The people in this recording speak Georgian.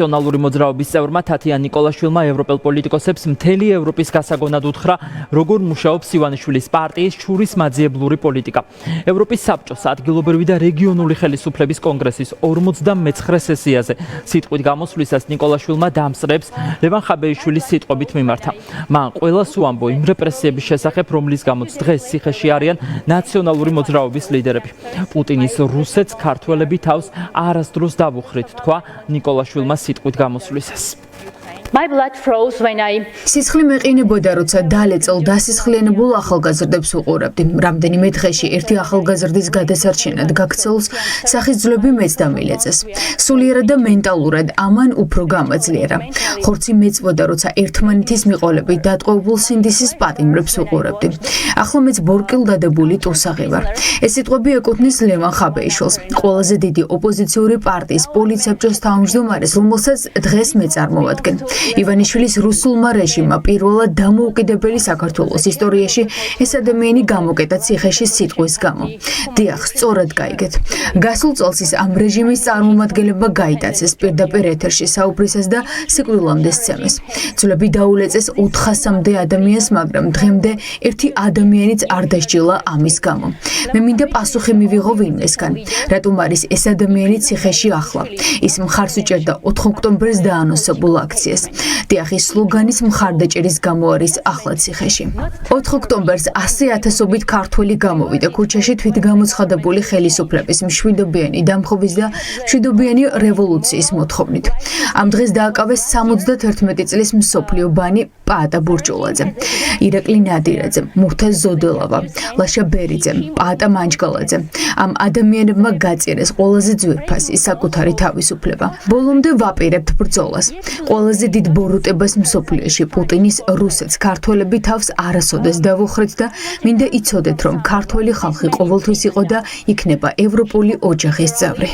ნაციონალური მოძრაობის წევრმა თათიან ნიკოლაშვილმა ევროპელ პოლიტიკოსებს მთელი ევროპის გასაგონად უთხრა, როგორ მუშაობს ივანიშვილის პარტიის შურისმაძიებლური პოლიტიკა. ევროპის საბჭოს ადგილობრივი და რეგიონული ხელისუფლების კონგრესის 59 სესიაზე სიტყვით გამოსვლისას ნიკოლაშვილმა დამსწრებს ლევან ხაბეიშვილის სიტყვებით მიმართა. მან ყველას უამბო იმ რეპრესიების შესახებ, რომლის გამოც დღეს ციხეში არიან ნაციონალური მოძრაობის ლიდერები. პუტინის რუსეთს ქართველები თავს არასდროს დავუხრით, თქვა ნიკოლაშვილმა სიტყვით გამოსვლისას. სისხლი მეყინებოდა, როცა დალეწილ დასისხლიანებულ ახალგაზრდებს უყურებდი. რამდენიმე დღეში ერთი ახალგაზრდის გადასარჩენად გაქცეულს სახის ძვლები მეც დამილეწეს. სულიერად და მენტალურად ამან უფრო გამაძლიერა. ხორცი მეწვოდა, როცა ერთმანეთის მიყოლებით დატყვევებულ სინდისის პატიმრებს უყურებდი. ახლა მეც ბორკილ დადებული ტუსაღი ვარ. ეს სიტყვები ეკუთვნის ლევან ხაბეიშვილს, ყველაზე დიდი ოპოზიციური პარტიის პოლიცსაბჭოს თავმჯდომარეს, რომელსაც დღეს მე წარმოვადგენ. ივანიშვილის რუსულმა რეჟიმმა პირველად დამოუკიდებელი საქართველოს ისტორიაში ეს ადამიანი გამოკეტა ციხეში სიტყვის გამო. დიახ, სწორად გაიგეთ. გასულ წელს ის ამ რეჟიმის წარმომადგენლებმა გაიტაცეს პირდაპირ ეთერში საუბრისას და სიკვდილამდე სცემეს. ძვლები დაულეწეს 400-მდე ადამიანს, მაგრამ დღემდე ერთი ადამიანიც არ დასჯილა ამის გამო. მე მინდა პასუხი მივიღო ვინმესგან, რატომ არის ეს ადამიანი ციხეში ახლა. ის მხარს უჭერდა 4 ოქტომბერს დაანონსებულ აქციას. დიახ, ის სლოგანის მხარდაჭერის გამო არის ახლა ციხეში. 4 ოქტომბერს 100,000-ობით ქართველი გამოვიდა ქუჩაში თვითგამოცხადებული ხელისუფლების მშვიდობიანი დამხობის და მშვიდობიანი რევოლუციის მოთხოვნით. ამ დღეს დააკავეს 71 წლის მსოფლიო ბანი პაატა ბურჭულაძე, ირაკლი ნადირაძე, მუხთა ზოდელავა, ლაშა ბერიძე, პაატა მანჯგალაძე. ამ ადამიანებმა გაწირეს ყველაზე ძვირფასი საკუთარი თავისუფლება. ბოლომდე ვაპირებთ ბრძოლას. ყველაზე დიდ ბოროტებას მსოფლიოში პუტინის რუსეთს ქართველები თავს არასოდეს დავუხრით და მინდა იცოდეთ, რომ ქართველი ხალხი ყოველთვის იყო და იქნება ევროპული ოჯახის წევრი.